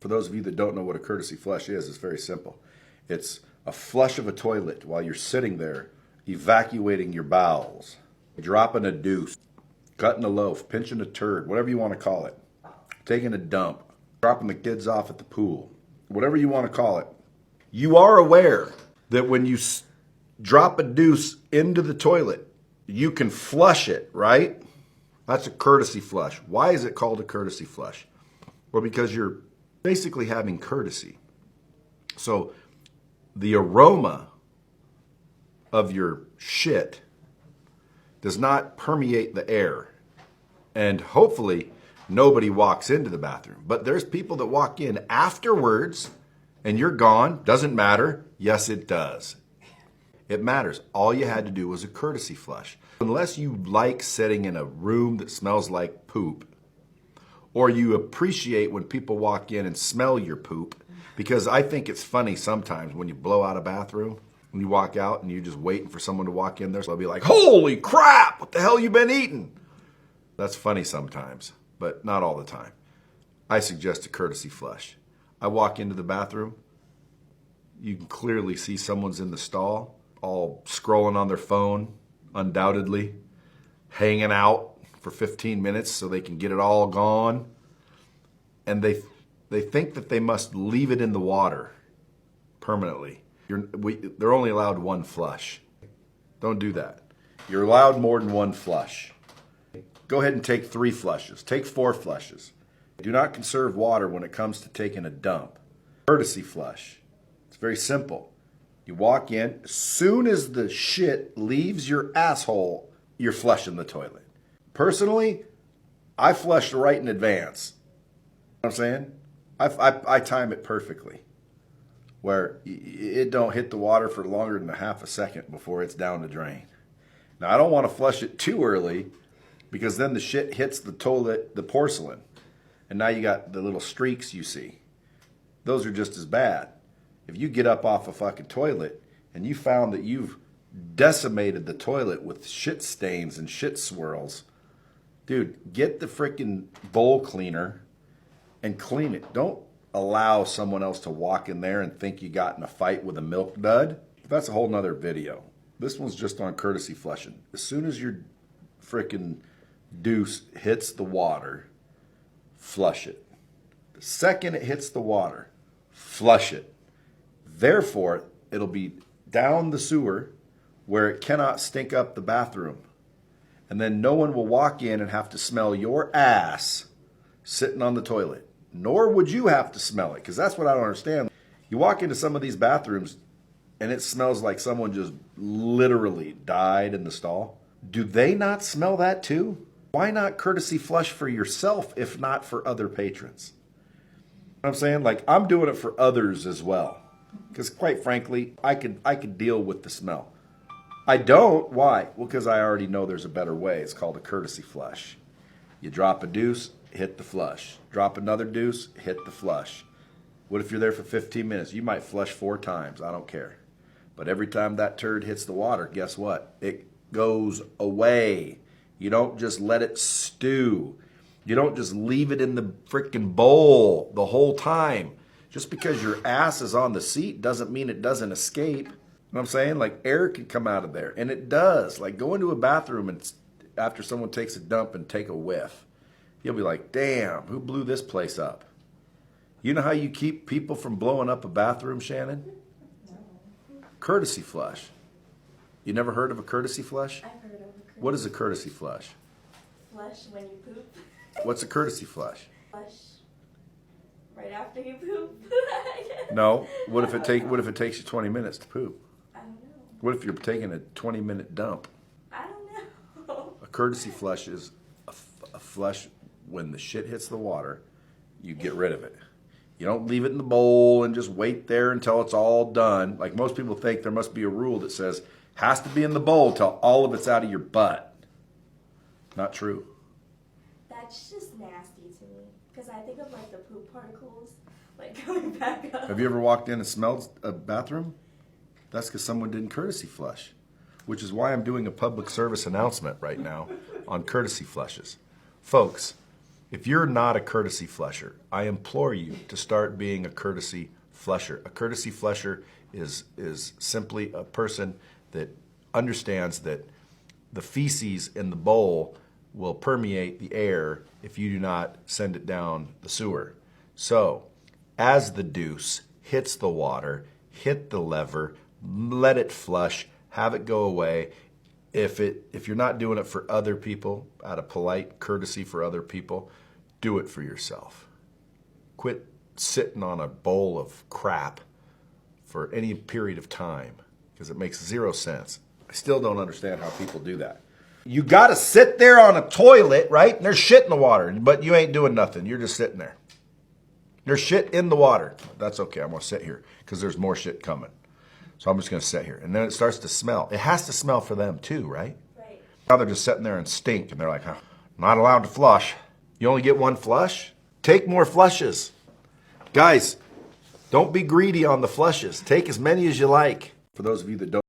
For those of you that don't know what a courtesy flush is, it's very simple. It's a flush of a toilet while you're sitting there evacuating your bowels, dropping a deuce, cutting a loaf, pinching a turd, whatever you want to call it, taking a dump, dropping the kids off at the pool, whatever you want to call it. You are aware that when you drop a deuce into the toilet, you can flush it, right? That's a courtesy flush. Why is it called a courtesy flush? Well, because you're basically having courtesy. So the aroma of your shit does not permeate the air. And hopefully nobody walks into the bathroom. But there's people that walk in afterwards and you're gone. Doesn't matter. Yes, it does. It matters. All you had to do was a courtesy flush. Unless you like sitting in a room that smells like poop, or you appreciate when people walk in and smell your poop, because I think it's funny sometimes when you blow out a bathroom, when you walk out and you're just waiting for someone to walk in there, so I'll be like, holy crap, what the hell you been eating? That's funny sometimes, but not all the time. I suggest a courtesy flush. I walk into the bathroom, you can clearly see someone's in the stall, all scrolling on their phone, undoubtedly, hanging out for 15 minutes so they can get it all gone. And they think that they must leave it in the water permanently. They're only allowed one flush. Don't do that. You're allowed more than one flush. Go ahead and take 3 flushes. Take 4 flushes. Do not conserve water when it comes to taking a dump. Courtesy flush. It's very simple. You walk in, as soon as the shit leaves your asshole, you're flushing the toilet. Personally, I flush right in advance. You know what I'm saying? I time it perfectly, where it don't hit the water for longer than a half a second before it's down the drain. Now, I don't want to flush it too early because then the shit hits the toilet, the porcelain, and now you got the little streaks you see. Those are just as bad. If you get up off a fucking toilet and you found that you've decimated the toilet with shit stains and shit swirls, dude, get the freaking bowl cleaner and clean it. Don't allow someone else to walk in there and think you got in a fight with a milk dud. That's a whole nother video. This one's just on courtesy flushing. As soon as your freaking deuce hits the water, flush it. The second it hits the water, flush it. Therefore, it'll be down the sewer where it cannot stink up the bathroom. And then no one will walk in and have to smell your ass sitting on the toilet. Nor would you have to smell it, because that's what I don't understand. You walk into some of these bathrooms and it smells like someone just literally died in the stall. Do they not smell that too? Why not courtesy flush for yourself if not for other patrons? You know what I'm saying? Like, I'm doing it for others as well. Because quite frankly, I could deal with the smell. I don't. Why? Well, because I already know there's a better way. It's called a courtesy flush. You drop a deuce, hit the flush. Drop another deuce, hit the flush. What if you're there for 15 minutes? You might flush 4 times. I don't care. But every time that turd hits the water, guess what? It goes away. You don't just let it stew. You don't just leave it in the freaking bowl the whole time. Just because your ass is on the seat doesn't mean it doesn't escape. You know what I'm saying? Like, air can come out of there. And it does. Like, go into a bathroom and after someone takes a dump and take a whiff, you'll be like, damn, who blew this place up? You know how you keep people from blowing up a bathroom, Shannon? Courtesy flush. You never heard of a courtesy flush? I've heard of a courtesy. What is a courtesy flush? Flush when you poop. What's a courtesy flush? Flush right after you poop. No. What if it takes you 20 minutes to poop? I don't know. What if you're taking a 20-minute dump? I don't know. A courtesy flush is a flush when the shit hits the water, you get rid of it. You don't leave it in the bowl and just wait there until it's all done. Like most people think there must be a rule that says has to be in the bowl till all of it's out of your butt. Not true. That's just nasty to me. Because I think of like the poop particles like going back up. Have you ever walked in and smelled a bathroom? That's because someone didn't courtesy flush, which is why I'm doing a public service announcement right now on courtesy flushes. Folks, If you're not a courtesy flusher, I implore you to start being a courtesy flusher. A courtesy flusher is simply a person that understands that the feces in the bowl will permeate the air if you do not send it down the sewer. So, as the deuce hits the water, hit the lever, let it flush, have it go away. If you're not doing it for other people, out of polite courtesy for other people, do it for yourself. Quit sitting on a bowl of crap for any period of time, because it makes 0 sense. I still don't understand how people do that. You got to sit there on a toilet, right? And there's shit in the water, but you ain't doing nothing. You're just sitting there. There's shit in the water. That's okay. I'm going to sit here because there's more shit coming. So I'm just going to sit here. And then it starts to smell. It has to smell for them too, right? Right. Now they're just sitting there and stink, and they're like, huh, not allowed to flush. You only get one flush? Take more flushes. Guys, don't be greedy on the flushes. Take as many as you like. For those of you that don't